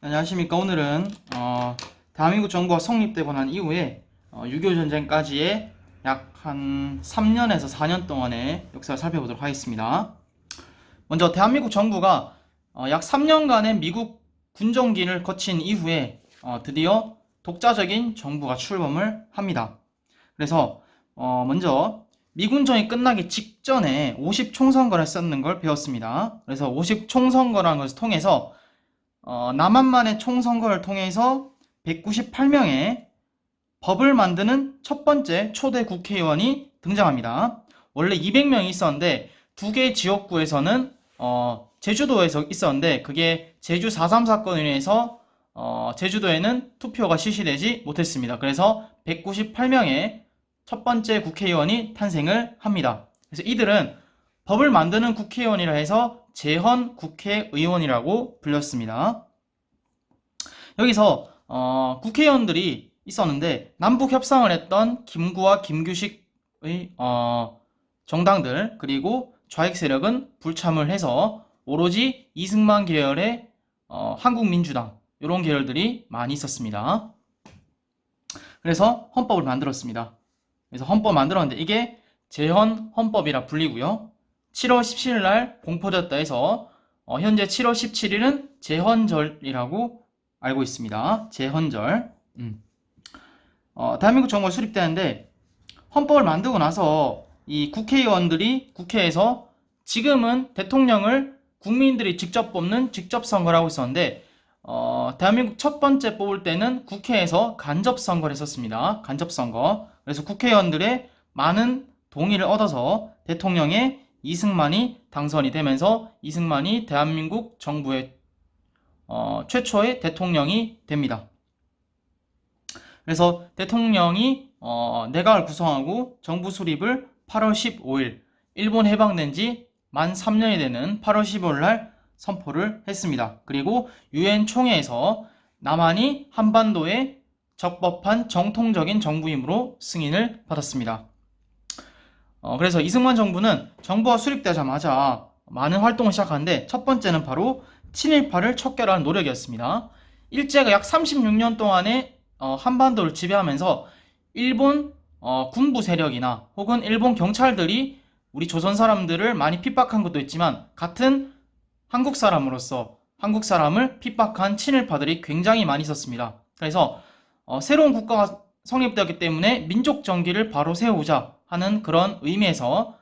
안녕하십니까. 오늘은 대한민국 정부가 성립되고 난 이후에 6.25 전쟁까지의 약 한 3년에서 4년 동안의 역사를 살펴보도록 하겠습니다. 먼저 대한민국 정부가 약 3년간의 미국 군정기를 거친 이후에 드디어 독자적인 정부가 출범을 합니다. 그래서 먼저 미군정이 끝나기 직전에 50총선거를 했었는 걸 배웠습니다. 그래서 50총선거라는 것을 통해서 남한만의 총선거를 통해서 198명의 법을 만드는 첫 번째 초대 국회의원이 등장합니다. 원래 200명이 있었는데 두 개의 지역구에서는 제주도에서 있었는데 그게 제주 4.3 사건으로 인해서 제주도에는 투표가 실시되지 못했습니다. 그래서 198명의 첫 번째 국회의원이 탄생을 합니다. 그래서 이들은 법을 만드는 국회의원이라 해서 제헌 국회의원이라고 불렸습니다. 여기서 국회의원들이 있었는데 남북 협상을 했던 김구와 김규식의 정당들 그리고 좌익 세력은 불참을 해서 오로지 이승만 계열의 한국민주당 이런 계열들이 많이 있었습니다. 그래서 헌법을 만들었습니다. 그래서 헌법 만들었는데 이게 제헌 헌법이라 불리고요. 7월 17일 날 공포되었다 해서 현재 7월 17일은 제헌절이라고 알고 있습니다. 제헌절. 대한민국 정부가 수립되는데 헌법을 만들고 나서 이 국회의원들이 국회에서 지금은 대통령을 국민들이 직접 뽑는 직접 선거를 하고 있었는데 대한민국 첫 번째 뽑을 때는 국회에서 간접 선거를 했었습니다. 간접 선거. 그래서 국회의원들의 많은 동의를 얻어서 대통령의 이승만이 당선이 되면서 이승만이 대한민국 정부의 최초의 대통령이 됩니다. 그래서 대통령이 내각을 구성하고 정부 수립을 8월 15일 일본 해방된 지 만 3년이 되는 8월 15일 날 선포를 했습니다. 그리고 유엔 총회에서 남한이 한반도에 적법한 정통적인 정부임으로 승인을 받았습니다. 그래서 이승만 정부는 정부가 수립되자마자 많은 활동을 시작하는데 첫 번째는 바로 친일파를 척결하는 노력이었습니다. 일제가 약 36년 동안의 한반도를 지배하면서 일본 군부 세력이나 혹은 일본 경찰들이 우리 조선 사람들을 많이 핍박한 것도 있지만 같은 한국 사람으로서 한국 사람을 핍박한 친일파들이 굉장히 많이 있었습니다. 그래서 새로운 국가가 성립되었기 때문에 민족 정기를 바로 세우자 하는 그런 의미에서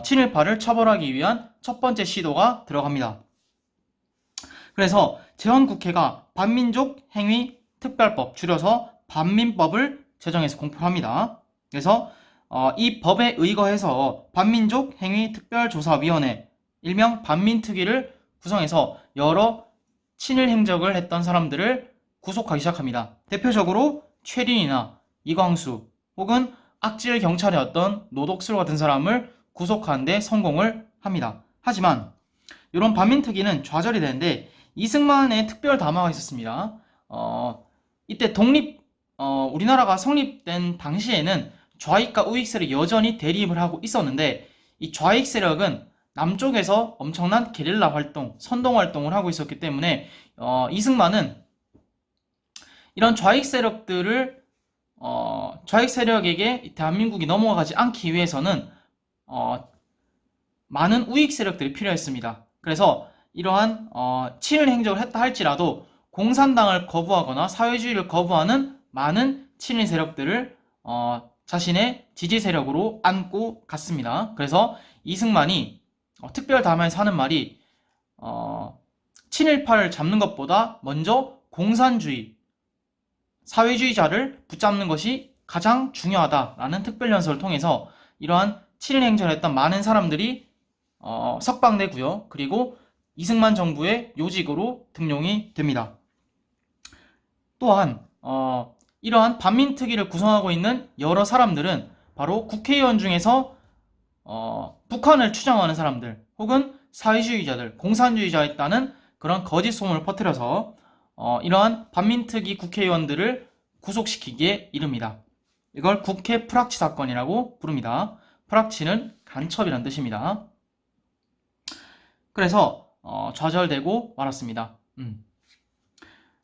친일파를 처벌하기 위한 첫 번째 시도가 들어갑니다. 그래서 제헌국회가 반민족 행위 특별법 줄여서 반민법을 제정해서 공포합니다. 그래서 이 법에 의거해서 반민족 행위 특별조사위원회 일명 반민특위를 구성해서 여러 친일 행적을 했던 사람들을 구속하기 시작합니다. 대표적으로 최린이나 이광수 혹은 악질 경찰이었던 노덕술 같은 사람을 구속하는 데 성공을 합니다. 하지만 이런 반민특위는 좌절이 되는데 이승만의 특별 담화가 있었습니다. 이때 우리나라가 성립된 당시에는 좌익과 우익 세력이 여전히 대립을 하고 있었는데 이 좌익 세력은 남쪽에서 엄청난 게릴라 활동, 선동 활동을 하고 있었기 때문에 이승만은 이런 좌익 세력에게 대한민국이 넘어가지 않기 위해서는 많은 우익 세력들이 필요했습니다. 그래서 이러한 친일 행적을 했다 할지라도 공산당을 거부하거나 사회주의를 거부하는 많은 친일 세력들을 자신의 지지 세력으로 안고 갔습니다. 그래서 이승만이 특별 담화에서 하는 말이 친일파를 잡는 것보다 먼저 공산주의, 사회주의자를 붙잡는 것이 가장 중요하다라는 특별 연설을 통해서 이러한 친일 행적을 했던 많은 사람들이 석방되고요. 그리고 이승만 정부의 요직으로 등용이 됩니다. 또한 이러한 반민특위를 구성하고 있는 여러 사람들은 바로 국회의원 중에서 북한을 추정하는 사람들 혹은 사회주의자들, 공산주의자였다는 그런 거짓 소문을 퍼뜨려서 이러한 반민특위 국회의원들을 구속시키기에 이릅니다. 이걸 국회 프락치 사건이라고 부릅니다. 프락치는 간첩이란 뜻입니다. 그래서 좌절되고 말았습니다.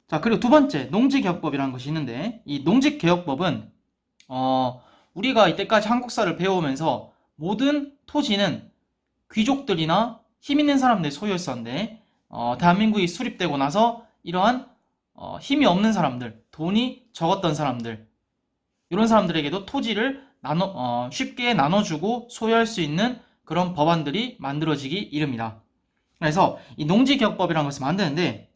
자, 그리고 두 번째, 농지개혁법이라는 것이 있는데, 이 농지개혁법은, 우리가 이때까지 한국사를 배우면서 모든 토지는 귀족들이나 힘 있는 사람들의 소유였었는데, 대한민국이 수립되고 나서 이러한 힘이 없는 사람들, 돈이 적었던 사람들, 이런 사람들에게도 토지를 쉽게 나눠주고 소유할 수 있는 그런 법안들이 만들어지기 이릅니다. 그래서 이 농지개혁법이라는 것을 만드는데,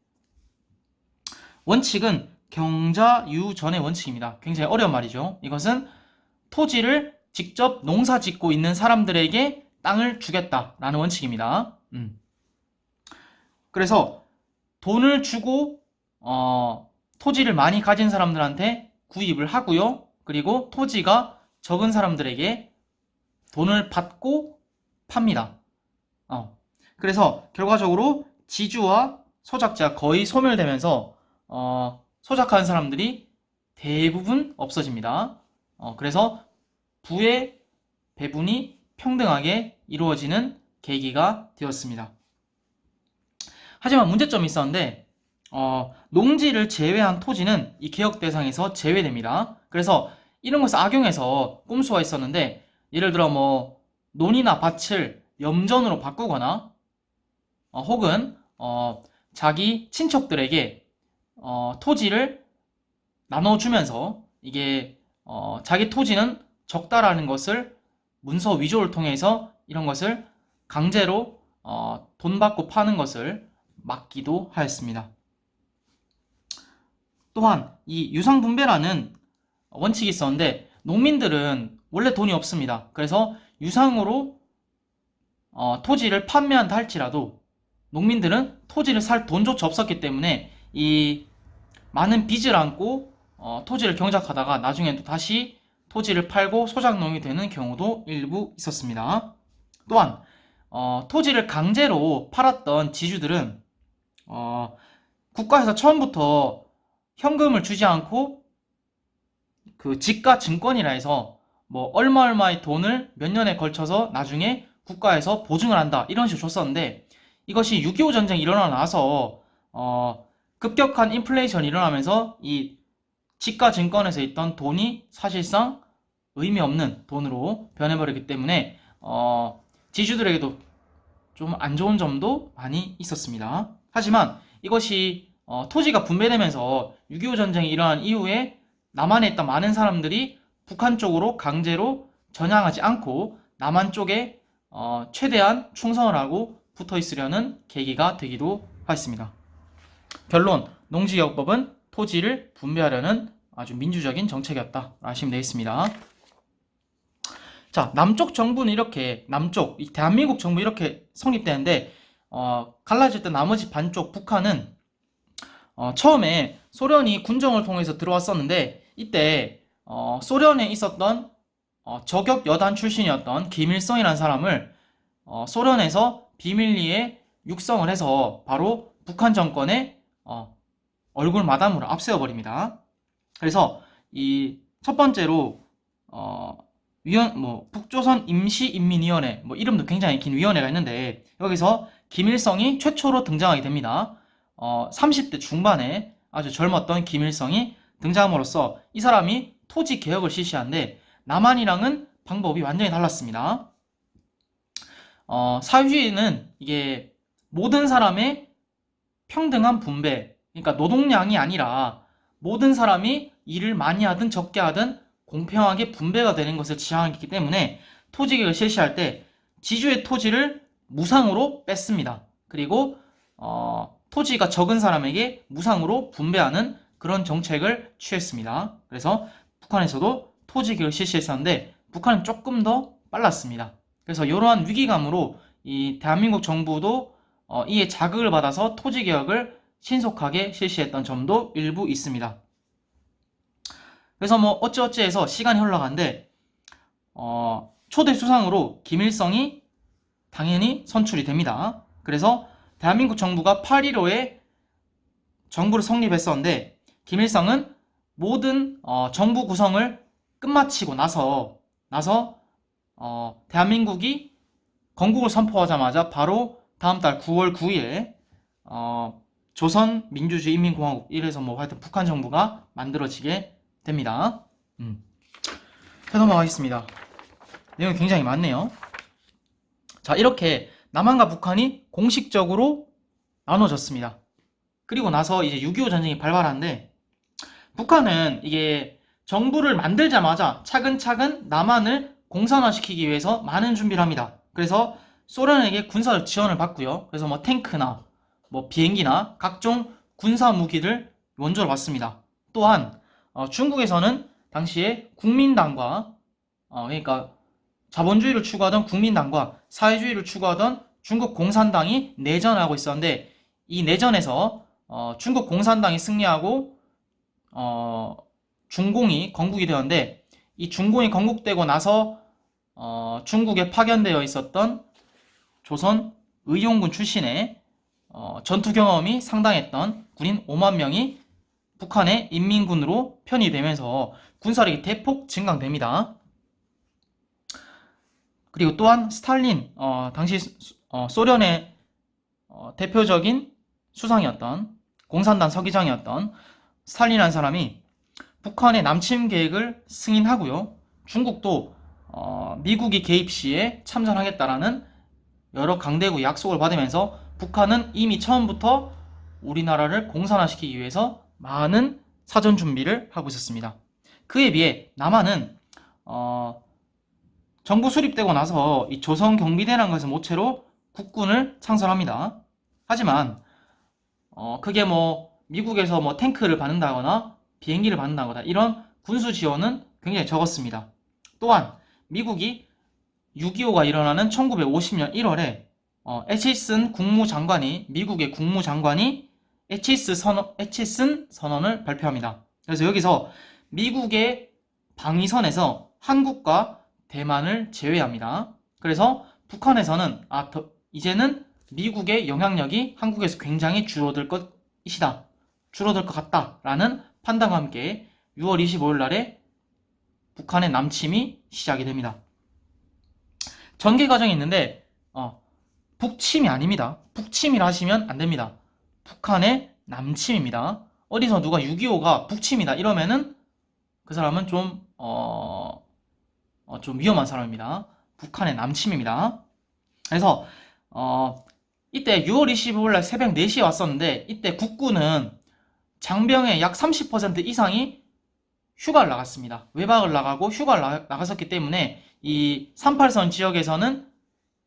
원칙은 경자유전의 원칙입니다. 굉장히 어려운 말이죠. 이것은 토지를 직접 농사 짓고 있는 사람들에게 땅을 주겠다라는 원칙입니다. 그래서 돈을 주고 토지를 많이 가진 사람들한테 구입을 하고요. 그리고 토지가 적은 사람들에게 돈을 받고 팝니다. 그래서 결과적으로 지주와 소작자가 거의 소멸되면서 소작하는 사람들이 대부분 없어집니다. 그래서 부의 배분이 평등하게 이루어지는 계기가 되었습니다. 하지만 문제점이 있었는데 농지를 제외한 토지는 이 개혁 대상에서 제외됩니다. 그래서 이런 것을 악용해서 꼼수가 있었는데, 예를 들어 뭐 논이나 밭을 염전으로 바꾸거나 혹은 자기 친척들에게 토지를 나눠주면서 이게 자기 토지는 적다라는 것을 문서 위조를 통해서 이런 것을 강제로 돈 받고 파는 것을 막기도 하였습니다. 또한 이 유상분배라는 원칙이 있었는데, 농민들은 원래 돈이 없습니다. 그래서 유상으로 토지를 판매한다 할지라도 농민들은 토지를 살 돈조차 없었기 때문에 이 많은 빚을 안고 토지를 경작하다가 나중에 또 다시 토지를 팔고 소작농이 되는 경우도 일부 있었습니다. 또한 토지를 강제로 팔았던 지주들은 국가에서 처음부터 현금을 주지 않고 그 지가 증권이라 해서 뭐 얼마의 돈을 몇 년에 걸쳐서 나중에 국가에서 보증을 한다 이런 식으로 줬었는데, 이것이 6.25 전쟁이 일어나고 나서 급격한 인플레이션이 일어나면서 이 지가 증권에서 있던 돈이 사실상 의미 없는 돈으로 변해버리기 때문에 지주들에게도 좀 안 좋은 점도 많이 있었습니다. 하지만 이것이 토지가 분배되면서 6.25 전쟁이 일어난 이후에 남한에 있던 많은 사람들이 북한 쪽으로 강제로 전향하지 않고 남한 쪽에 최대한 충성을 하고 붙어 있으려는 계기가 되기도 하였습니다. 결론, 농지개혁법은 토지를 분배하려는 아주 민주적인 정책이었다 하시면 되겠습니다. 자, 남쪽 정부는 이렇게, 이 대한민국 정부 이렇게 성립되는데, 갈라질 때 나머지 반쪽 북한은 처음에 소련이 군정을 통해서 들어왔었는데, 이때 소련에 있었던 저격 여단 출신이었던 김일성이라는 사람을 소련에서 비밀리에 육성을 해서 바로 북한 정권의 얼굴 마담으로 앞세워버립니다. 그래서 이 첫 번째로 북조선 임시인민위원회, 이름도 굉장히 긴 위원회가 있는데, 여기서 김일성이 최초로 등장하게 됩니다. 30대 중반에 아주 젊었던 김일성이 등장함으로써 이 사람이 토지 개혁을 실시하는데, 남한이랑은 방법이 완전히 달랐습니다. 사회주의는 이게 모든 사람의 평등한 분배, 그러니까 노동량이 아니라 모든 사람이 일을 많이 하든 적게 하든 공평하게 분배가 되는 것을 지향하기 때문에 토지개혁을 실시할 때 지주의 토지를 무상으로 뺐습니다. 그리고 토지가 적은 사람에게 무상으로 분배하는 그런 정책을 취했습니다. 그래서 북한에서도 토지개혁을 실시했었는데 북한은 조금 더 빨랐습니다. 그래서 이러한 위기감으로 이 대한민국 정부도 이에 자극을 받아서 토지개혁을 신속하게 실시했던 점도 일부 있습니다. 그래서 어찌어찌해서 시간이 흘러가는데 초대 수상으로 김일성이 당연히 선출이 됩니다. 그래서 대한민국 정부가 8.15에 정부를 성립했었는데, 김일성은 모든 정부 구성을 끝마치고 나서 대한민국이 건국을 선포하자마자 바로 다음 달 9월 9일에 조선민주주의인민공화국 이래서 뭐 하여튼 북한 정부가 만들어지게 됩니다. 자, 넘어가겠습니다. 내용이 굉장히 많네요. 자, 이렇게 남한과 북한이 공식적으로 나눠졌습니다. 그리고 나서 이제 6.25 전쟁이 발발하는데, 북한은 이게 정부를 만들자마자 차근차근 남한을 공산화시키기 위해서 많은 준비를 합니다. 그래서 소련에게 군사적 지원을 받고요. 그래서 뭐 탱크나 뭐 비행기나 각종 군사 무기를 원조로 받습니다. 또한 중국에서는 당시에 국민당과 그러니까 자본주의를 추구하던 국민당과 사회주의를 추구하던 중국 공산당이 내전을 하고 있었는데, 이 내전에서 중국 공산당이 승리하고 중공이 건국이 되었는데, 이 중공이 건국되고 나서 중국에 파견되어 있었던 조선 의용군 출신의 전투 경험이 상당했던 군인 5만 명이 북한의 인민군으로 편입되면서 군사력이 대폭 증강됩니다. 그리고 또한 스탈린, 당시 소련의 대표적인 수상이었던 공산당 서기장이었던 스탈린이라는 사람이 북한의 남침 계획을 승인하고요. 중국도 미국이 개입 시에 참전하겠다라는 여러 강대국의 약속을 받으면서 북한은 이미 처음부터 우리나라를 공산화시키기 위해서 많은 사전 준비를 하고 있었습니다. 그에 비해 남한은 정부 수립되고 나서 이 조선경비대라는 것을 모체로 국군을 창설합니다. 하지만 그게 뭐 미국에서 뭐 탱크를 받는다거나 비행기를 받는다거나 이런 군수 지원은 굉장히 적었습니다. 또한 미국이 6.25가 일어나는 1950년 1월에 애치슨 국무장관이 미국의 국무장관이 애치슨 선언을 발표합니다. 그래서 여기서 미국의 방위선에서 한국과 대만을 제외합니다. 그래서 북한에서는 이제는 미국의 영향력이 한국에서 굉장히 줄어들 것 같다라는 판단과 함께 6월 25일 날에 북한의 남침이 시작이 됩니다. 전개 과정이 있는데 북침이 아닙니다. 북침이라 하시면 안 됩니다. 북한의 남침입니다. 어디서 누가 6.25가 북침이다 이러면은 그 사람은 좀 위험한 사람입니다. 북한의 남침입니다. 그래서 이때 6월 25일 날 새벽 4시에 왔었는데, 이때 국군은 장병의 약 30% 이상이 휴가를 나갔습니다. 외박을 나가고 휴가를 나갔었기 때문에 이 38선 지역에서는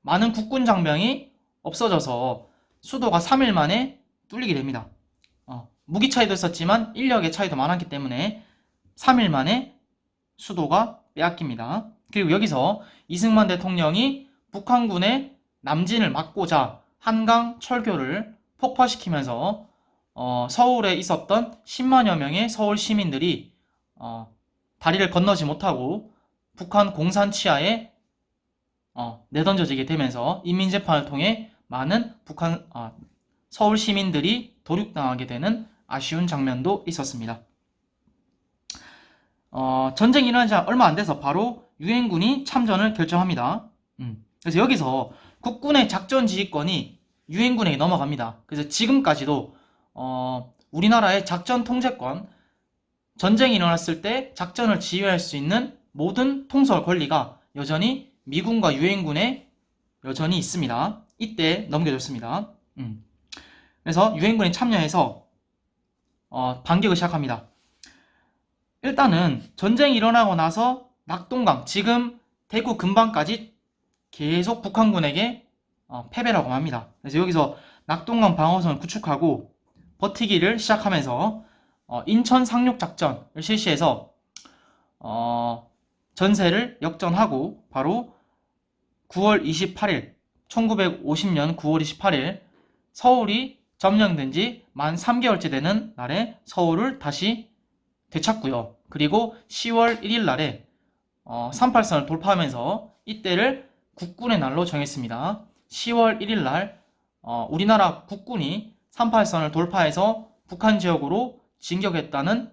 많은 국군 장병이 없어져서 수도가 3일 만에 뚫리게 됩니다. 무기 차이도 있었지만 인력의 차이도 많았기 때문에 3일 만에 수도가 빼앗깁니다. 그리고 여기서 이승만 대통령이 북한군의 남진을 막고자 한강 철교를 폭파시키면서 서울에 있었던 10만여 명의 서울 시민들이 다리를 건너지 못하고 북한 공산 치하에 내던져지게 되면서 인민재판을 통해 많은 서울 시민들이 도륙당하게 되는 아쉬운 장면도 있었습니다. 전쟁이 일어나지 얼마 안 돼서 바로 유엔군이 참전을 결정합니다. 그래서 여기서 국군의 작전 지휘권이 유엔군에게 넘어갑니다. 그래서 지금까지도 우리나라의 작전 통제권, 전쟁이 일어났을 때 작전을 지휘할 수 있는 모든 통솔 권리가 여전히 미군과 유엔군에 여전히 있습니다. 이때 넘겨줬습니다. 그래서 유엔군이 참여해서 반격을 시작합니다. 일단은 전쟁이 일어나고 나서 낙동강, 지금 대구 근방까지 계속 북한군에게 패배라고 합니다. 그래서 여기서 낙동강 방어선을 구축하고 버티기를 시작하면서 인천 상륙작전을 실시해서 전세를 역전하고 바로 9월 28일 1950년 9월 28일 서울이 점령된 지 만 3개월째 되는 날에 서울을 다시 되찾고요. 그리고 10월 1일 날에 38선을 돌파하면서 이때를 국군의 날로 정했습니다. 10월 1일 날 우리나라 국군이 38선을 돌파해서 북한 지역으로 진격했다는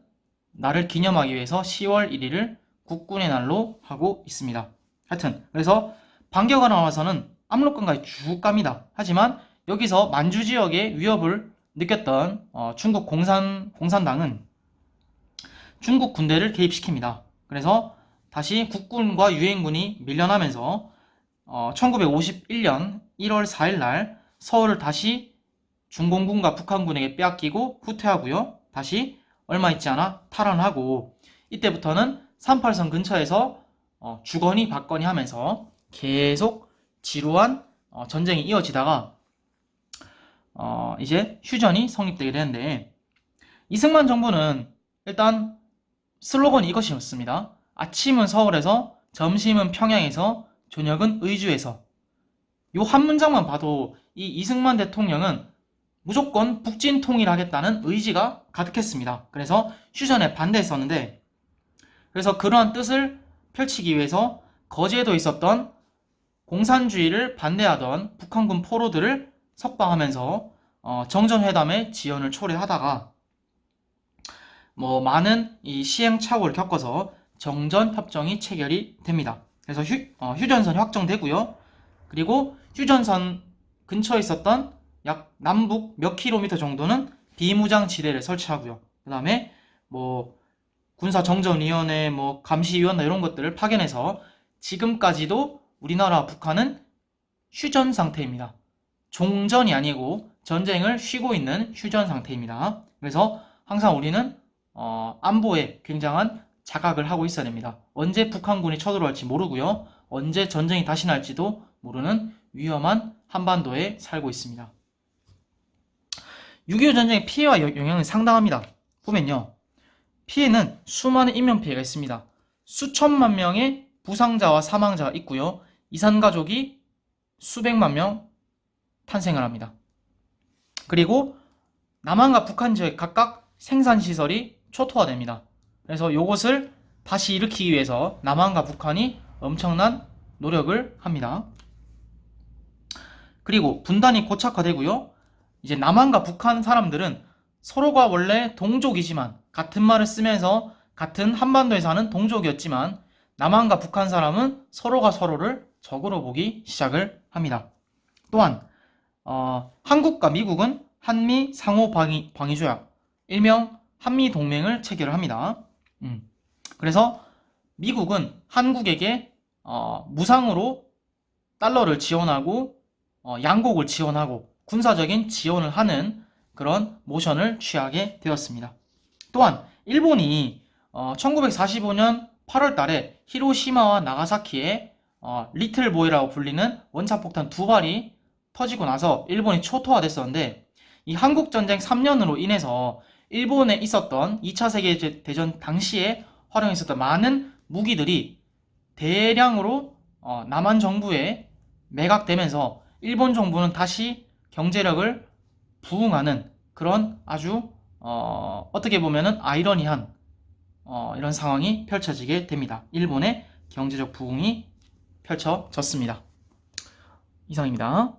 날을 기념하기 위해서 10월 1일을 국군의 날로 하고 있습니다. 하여튼 그래서 반격하러 나와서는 압록강까지 쭉 갑니다. 하지만 여기서 만주 지역에 위협을 느꼈던 중국 공산당은 중국 군대를 개입시킵니다. 그래서 다시 국군과 유엔군이 밀려나면서 1951년 1월 4일 날 서울을 다시 중공군과 북한군에게 빼앗기고 후퇴하고요. 다시 얼마 있지 않아 탈환하고, 이때부터는 38선 근처에서 주거니 받거니 하면서 계속 지루한 전쟁이 이어지다가 이제 휴전이 성립되게 되는데, 이승만 정부는 일단 슬로건이 이것이었습니다. 아침은 서울에서, 점심은 평양에서, 저녁은 의주에서. 요 한 문장만 봐도 이 이승만 대통령은 무조건 북진 통일하겠다는 의지가 가득했습니다. 그래서 휴전에 반대했었는데, 그래서 그러한 뜻을 펼치기 위해서 거제도에 있었던 공산주의를 반대하던 북한군 포로들을 석방하면서 정전회담의 지연을 초래하다가 많은 이 시행착오를 겪어서 정전협정이 체결이 됩니다. 그래서 휴전선이 확정되고요. 그리고 휴전선 근처에 있었던 약 남북 몇 킬로미터 정도는 비무장 지대를 설치하고요. 그 다음에 군사정전위원회, 감시위원회 이런 것들을 파견해서 지금까지도 우리나라와 북한은 휴전 상태입니다. 종전이 아니고 전쟁을 쉬고 있는 휴전 상태입니다. 그래서 항상 우리는 안보에 굉장한 자각을 하고 있어야 됩니다. 언제 북한군이 쳐들어올지 모르고요. 언제 전쟁이 다시 날지도 모르는 위험한 한반도에 살고 있습니다. 6.25 전쟁의 피해와 영향은 상당합니다. 보면요. 피해는 수많은 인명피해가 있습니다. 수천만 명의 부상자와 사망자가 있고요. 이산가족이 수백만 명 탄생을 합니다. 그리고 남한과 북한 지역 각각 생산시설이 초토화됩니다. 그래서 이것을 다시 일으키기 위해서 남한과 북한이 엄청난 노력을 합니다. 그리고 분단이 고착화되고요. 이제 남한과 북한 사람들은 서로가 원래 동족이지만, 같은 말을 쓰면서 같은 한반도에 사는 동족이었지만, 남한과 북한 사람은 서로가 서로를 적으로 보기 시작을 합니다. 또한 한국과 미국은 한미 상호 방위 조약, 일명 한미 동맹을 체결을 합니다. 그래서 미국은 한국에게 무상으로 달러를 지원하고 양곡을 지원하고 군사적인 지원을 하는 그런 모션을 취하게 되었습니다. 또한 일본이 1945년 8월 달에 히로시마와 나가사키에 리틀 보이라고 불리는 원자폭탄 2발이 터지고 나서 일본이 초토화됐었는데, 이 한국전쟁 3년으로 인해서 일본에 있었던 2차 세계대전 당시에 활용했었던 많은 무기들이 대량으로 남한 정부에 매각되면서 일본 정부는 다시 경제력을 부흥하는 그런 아주 어떻게 보면은 아이러니한 이런 상황이 펼쳐지게 됩니다. 일본의 경제적 부흥이 펼쳐졌습니다. 이상입니다.